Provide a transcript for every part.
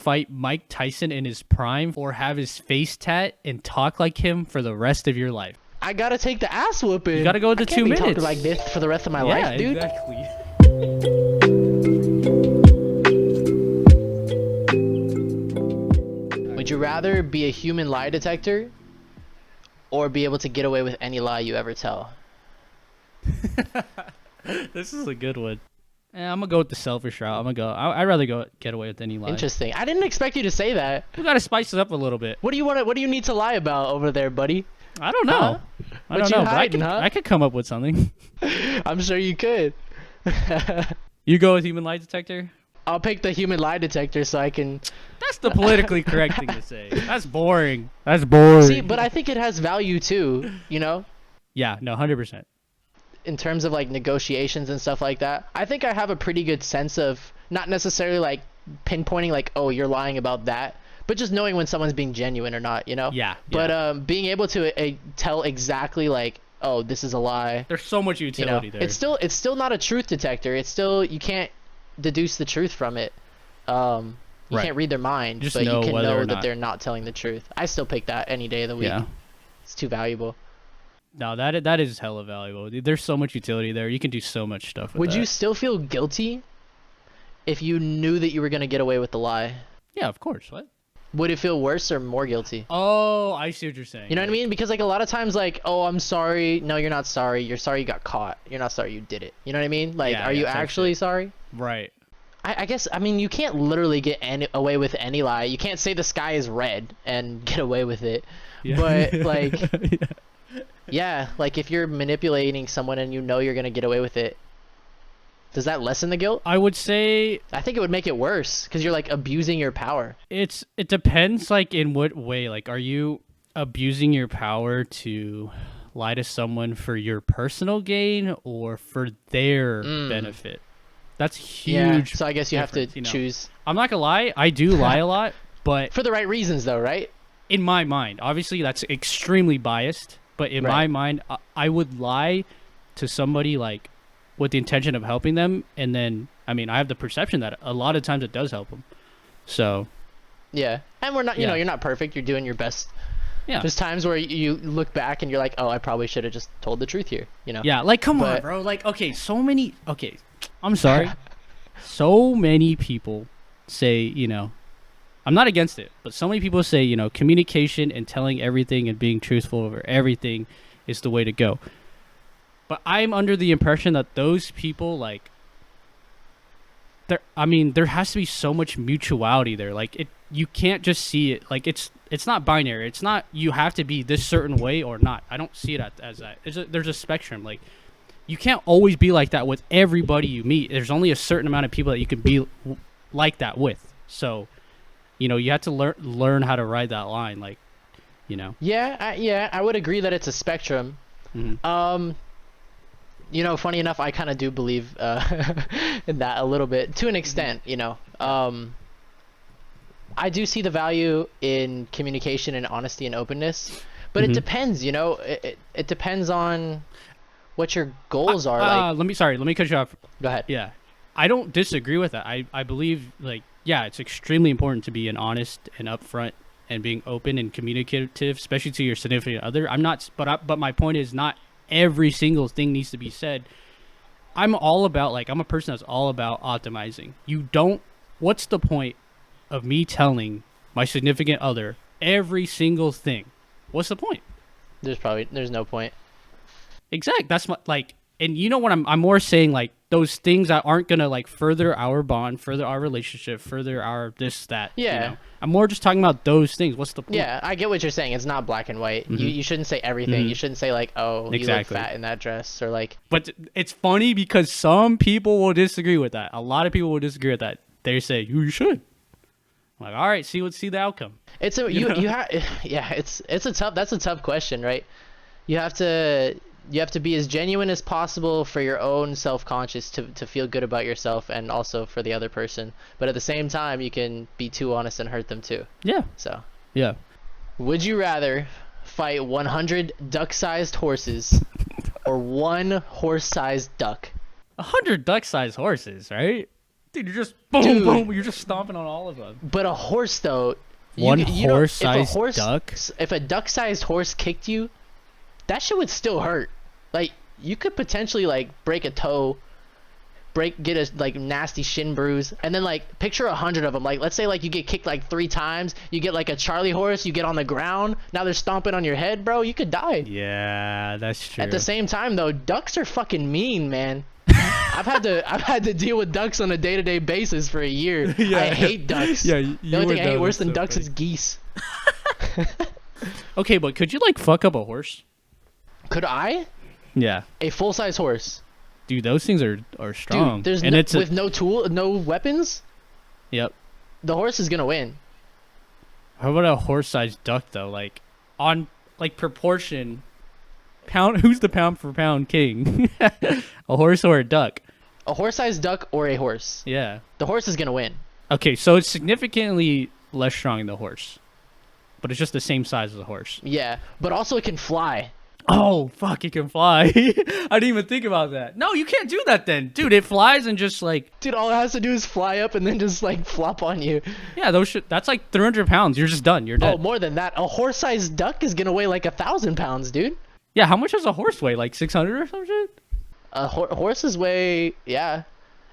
fight Mike Tyson in his prime or have his face tat and talk like him for the rest of your life? I gotta take the ass whooping. You gotta go to I 2 can't be minutes. talking like this for the rest of my Yeah, life, dude. exactly. Would you rather be a human lie detector or be able to get away with any lie you ever tell? This is a good one. I'm gonna go with the selfish route. I'd rather get away with any lie. Interesting. I didn't expect you to say that. We gotta spice it up a little bit. What do you need to lie about over there, buddy? I don't know. Huh? I don't you know. But hiding, huh? I could come up with something. I'm sure you could. You go with human lie detector? I'll pick the human lie detector so I can That's the politically correct thing to say. That's boring. That's boring. see, but I think it has value too, you know? Yeah, no, 100%. In terms of like negotiations and stuff like that. I think I have a pretty good sense of not necessarily like pinpointing like, oh, you're lying about that, but just knowing when someone's being genuine or not, you know? Yeah. But being able to tell exactly like, oh, this is a lie. There's so much You know, utility there. it's still not a truth detector. It's still, you can't deduce the truth from it. You Right. can't read their mind, Just but know you can whether know or that not. they're not telling the truth. I still pick that any day of the week. Yeah. It's too valuable. No, that is hella valuable. There's so much utility there. You can do so much stuff with Would that. you still feel guilty if you knew that you were going to get away with the lie? Yeah, of course. What? Would it feel worse or more guilty? Oh, I see what you're saying. You know what I mean? Because like a lot of times like, oh, I'm sorry. No, you're not sorry. You're sorry you got caught. You're not sorry you did it. You know what I mean? Like, Yeah, are yeah, you type actually shit. sorry? Right. I guess, I mean, you can't literally get away with any lie. You can't say the sky is red and get away with it. Yeah. But like, Yeah. yeah, like if you're manipulating someone and you know you're going to get away with it, does that lessen the guilt? I would say I think it would make it worse because you're like abusing your power. it depends, like, in what way. Like, are you abusing your power to lie to someone for your personal gain or for their benefit? That's huge. Yeah, so I guess you have to difference, you know. choose I'm not gonna lie, I do lie a lot, but for the right reasons though, right? in my mind, obviously that's extremely biased, but in my Right. mind, I would lie to somebody like with the intention of helping them, and then I mean I have the perception that a lot of times it does help them. So Yeah. And we're not, you know, Yeah. you're not perfect. You're doing your best. yeah, There's times where you look back and you're like, oh, I probably should have just told the truth here, you know? yeah, like come on, But- bro. Like okay, I'm sorry, so many people say, you know, I'm not against it, but so many people say, you know, communication and telling everything and being truthful over everything is the way to go. But I'm under the impression that those people, like, there has to be so much mutuality there. Like, you can't just see it. Like, it's not binary. It's not you have to be this certain way or not. I don't see it as that. There's a spectrum. Like, you can't always be like that with everybody you meet. There's only a certain amount of people that you can be like that with. So, you know, you have to learn how to ride that line. Like, you know. Yeah, I would agree that it's a spectrum. Mhm. You know, funny enough, I kind of do believe in that a little bit, to an extent, you know. I do see the value in communication and honesty and openness, but it depends, you know. It depends on what your goals are. Like, let me cut you off. go ahead. Yeah, I don't disagree with that. I believe, like, yeah, it's extremely important to be an honest and upfront and being open and communicative, especially to your significant other. I'm not, but my point is not every single thing needs to be said. I'm all about, like, I'm a person that's all about optimizing. What's the point of me telling my significant other every single thing? What's the point? There's no point. Exactly. That's my, like, and you know what, I'm more saying, like, those things that aren't gonna, like, further our bond, further our relationship, further our this, that. Yeah. You know? I'm more just talking about those things. What's the point? Yeah, I get what you're saying. It's not black and white. You shouldn't say everything. You shouldn't say like, oh, you look Exactly. fat in that dress, or like, But it's funny because some people will disagree with that. A lot of people will disagree with that. They say you should. I'm like, all right, see the outcome. it's a You know? you have yeah, it's a tough, that's a tough question, right? You have to be as genuine as possible for your own self-conscious to feel good about yourself, and also for the other person. But at the same time, you can be too honest and hurt them too. Yeah. So, Yeah. would you rather fight 100 duck-sized horses or one horse-sized duck? 100 duck-sized horses, right? Dude, you're just boom, boom. You're just stomping on all of them. But a horse, though. One you know, horse-sized duck? If a duck-sized horse kicked you, that shit would still hurt. Like, you could potentially, like, break a toe, get a, like, nasty shin bruise, and then, like, picture 100 of them. Like, let's say, like, you get kicked, like, 3 times, you get, like, a Charlie horse, you get on the ground, now they're stomping on your head, bro, you could die. Yeah, that's true. At the same time, though, ducks are fucking mean, man. I've had to deal with ducks on a day-to-day basis for a year. Yeah. I hate ducks. Yeah, the only thing I hate worse than ducks is geese. Okay, but could you like fuck up a horse? Could I? Yeah. A full-size horse. Dude, those things are strong. Dude, there's and it's with no weapons. Yep. The horse is gonna win. How about a horse-sized duck though? Like on like proportion. Who's the pound for pound king? A horse or a duck? A horse-sized duck or a horse? Yeah. The horse is gonna win. Okay, so it's significantly less strong than the horse, but it's just the same size as a horse. Yeah, but also it can fly. Oh fuck! It can fly. I didn't even think about that. No, you can't do that then, dude. It flies and just like. Dude, all it has to do is fly up and then just like flop on you. Yeah, that's like 300 pounds. You're just done. You're dead. Oh, more than that. A horse-sized duck is gonna weigh like 1,000 pounds, dude. Yeah, how much does a horse weigh? Like 600 or some shit? Horses weigh, yeah.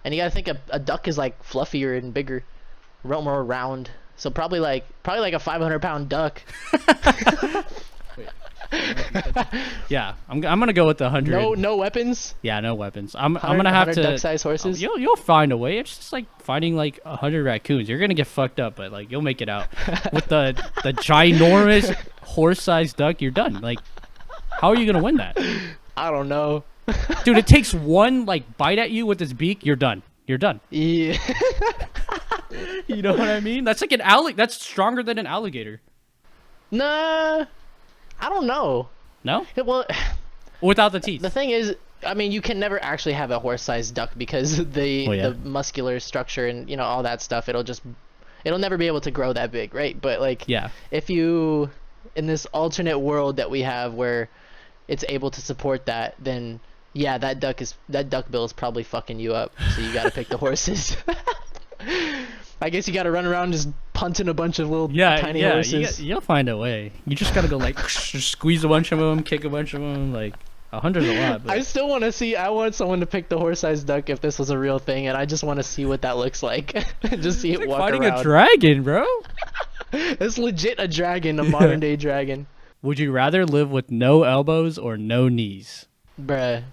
And you gotta think a duck is like fluffier and bigger, more round. So probably like a 500-pound duck. Yeah, I'm gonna go with the 100. No weapons. Yeah, no weapons. I'm gonna have to. Duck-sized horses. You'll find a way. It's just like fighting like 100 raccoons. You're gonna get fucked up, but like you'll make it out. With the ginormous horse-sized duck, you're done. Like. How are you gonna win that? I don't know. Dude, it takes one like bite at you with its beak, you're done. You're done. Yeah. You know what I mean? That's like that's stronger than an alligator. Nah. I don't know. No? Well, without the teeth. The thing is, I mean, you can never actually have a horse-sized duck because the muscular structure and, you know, all that stuff, it'll never be able to grow that big, right? But like if you in this alternate world that we have where it's able to support that, then yeah, that duck bill is probably fucking you up. So you gotta pick the horses. I guess you gotta run around just punting a bunch of little tiny horses. You'll find a way. You just gotta go like just squeeze a bunch of them, kick a bunch of them. Like 100's a lot. But... I still want to see. I want someone to pick the horse-sized duck if this was a real thing, and I just want to see what that looks like. Just see it like walk fighting around. A dragon, bro. It's legit a dragon, a modern day dragon. Would you rather live with no elbows or no knees? Bruh.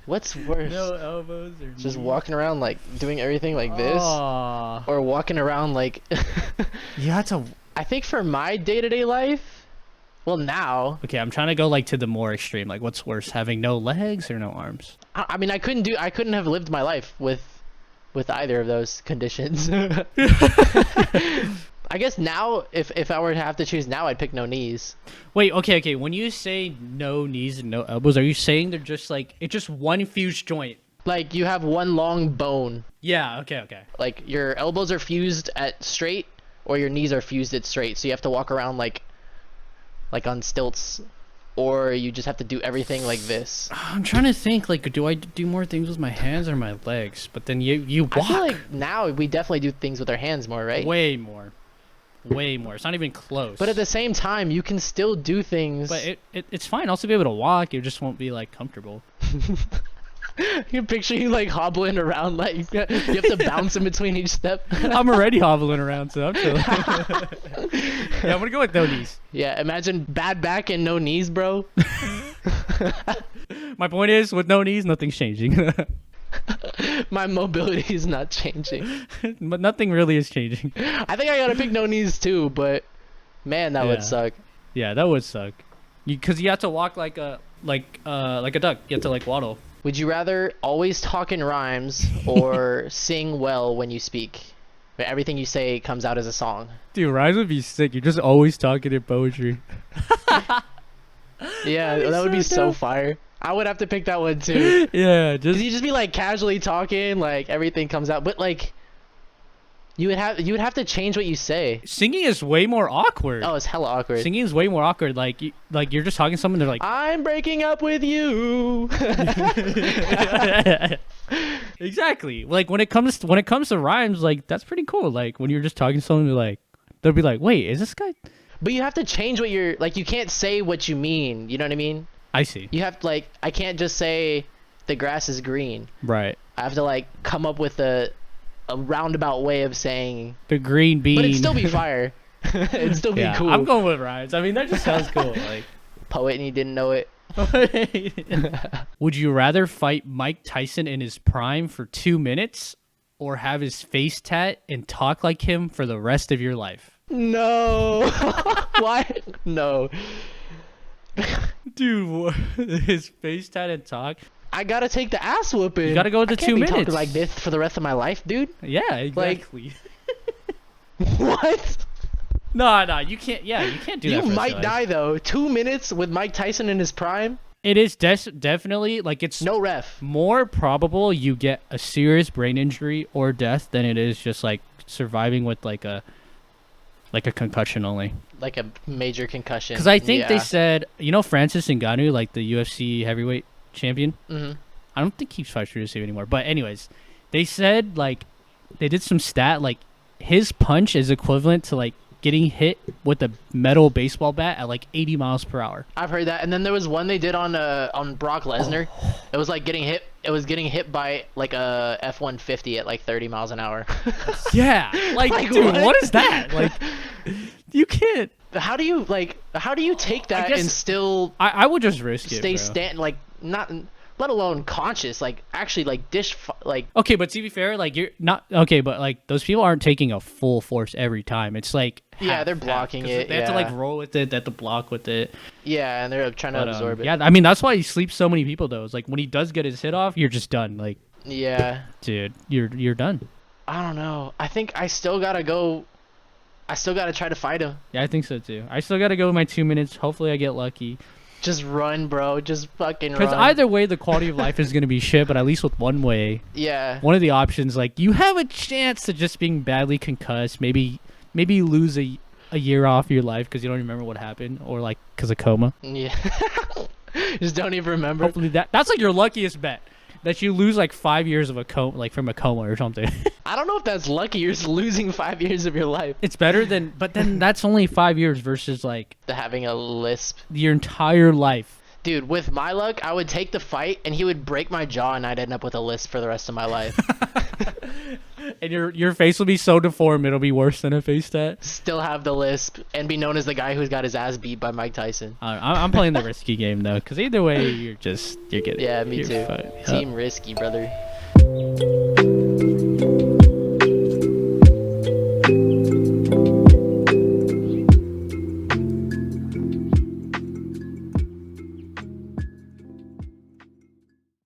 What's worse? No elbows or just knees? Walking around like doing everything like this? Or walking around like... Yeah, that's a... I think for my day-to-day life, well now... Okay, I'm trying to go like to the more extreme. Like what's worse, having no legs or no arms? I mean, I couldn't have lived my life with either of those conditions. I guess now, if I were to have to choose now, I'd pick no knees. Wait, okay. When you say no knees and no elbows, are you saying they're just like, it's just one fused joint? Like, you have one long bone. Yeah, okay. Like, your elbows are fused at straight, or your knees are fused at straight, so you have to walk around like on stilts, or you just have to do everything like this. I'm trying to think, like, do I do more things with my hands or my legs? But then you walk. I feel like now we definitely do things with our hands more, right? Way more. It's not even close. But at the same time, you can still do things. But it's fine. I'll still be able to walk. You just won't be like comfortable. You picture you like hobbling around, like you have to bounce in between each step. I'm already hobbling around, so I'm chilling. Yeah, I'm gonna go with no knees. Yeah, imagine bad back and no knees, bro. My point is, with no knees, nothing's changing. My mobility is not changing. But nothing really is changing. I think I gotta pick no knees too, but man, that would suck. Yeah, that would suck. Because you have to walk like a duck. You have to like waddle. Would you rather always talk in rhymes or sing well when you speak? Everything you say comes out as a song. Dude, rhymes would be sick. You're just always talking in poetry. Yeah, that would be so fire. I would have to pick that one too. Yeah, Cause you just be like casually talking, like everything comes out, but like you would have to change what you say. Singing is way more awkward. Oh, it's hella awkward. Singing is way more awkward. Like you're just talking to someone, they're like, I'm breaking up with you. Exactly. Like when it comes to rhymes, like that's pretty cool. Like when you're just talking to someone, like they'll be like, "Wait, is this guy?" But you have to change what you're like. You can't say what you mean. You know what I mean? I see. You have to like. I can't just say the grass is green. Right. I have to like come up with a roundabout way of saying. The green bean. But it'd still be fire. It'd still be Yeah, cool. I'm going with rhymes. I mean, that just sounds cool. Like, Poet and you didn't know it. would you rather fight Mike Tyson in his prime for 2 minutes, or have his face tat and talk like him for the rest of your life? No. Why? No. Dude, his face tat and talk. I gotta take the ass whooping. You gotta go with the I can't 2 be minutes. talking like this for the rest of my life, dude. Yeah, exactly. What? No, you can't. Yeah, you can't do that. You for the rest of might your life. die though. 2 minutes with Mike Tyson in his prime. It is definitely like it's No ref. more probable you get a serious brain injury or death than it is just like surviving with like a concussion only. Like a major concussion. Because I think they Yeah. said, Francis Ngannou, like the UFC heavyweight champion. Mhm. I don't think he's fights for UFC anymore. But anyways, they said like they did some stat like his punch is equivalent to like getting hit with a metal baseball bat at like 80 miles per hour. I've heard that. And then there was one they did on Brock Lesnar. It was like getting hit. It was getting hit by like a F-150 at like 30 miles an hour. Yeah, like, Like, dude, what? what is that? Like, you can't. How do you take that guess and still I would just risk it. stay Bro. like not, let alone conscious, like actually like like Okay, but to be fair, like you're not okay, but like those people aren't taking a full force every time. It's like Yeah, they're half, blocking 'cause it, They have to like yeah. roll with it. They have to block with it. yeah, and they're trying to But, absorb it. yeah, I mean that's why he sleeps so many people though. It's like when he does get his hit off, you're just done. Like, Yeah. dude, you're done. I don't know. I think I still gotta go. I still gotta try to fight him. Yeah, I think so too. I still got to go with my 2 minutes. Hopefully, I get lucky. Just run, bro. Just fucking run. Because either way, the quality of life is gonna be shit. But at least with one way, Yeah. one of the options, like you have a chance to just being badly concussed. Maybe you lose a year off your life because you don't remember what happened, or like because of coma. Yeah. Just don't even remember. Hopefully that's like your luckiest bet. That you lose like 5 years of a coma, like from a coma or something. I don't know if that's lucky. You're just losing 5 years of your life It's better than, but then that's only 5 years versus like to having a lisp. your entire life. Dude, with my luck, I would take the fight and he would break my jaw and I'd end up with a lisp for the rest of my life. And your face will be so deformed it'll be worse than a face tat. Still have the lisp and be known as the guy who's got his ass beat by Mike Tyson. I'm playing the risky game though, because either way you're getting. Yeah, me you're too. fucked. Team risky, brother.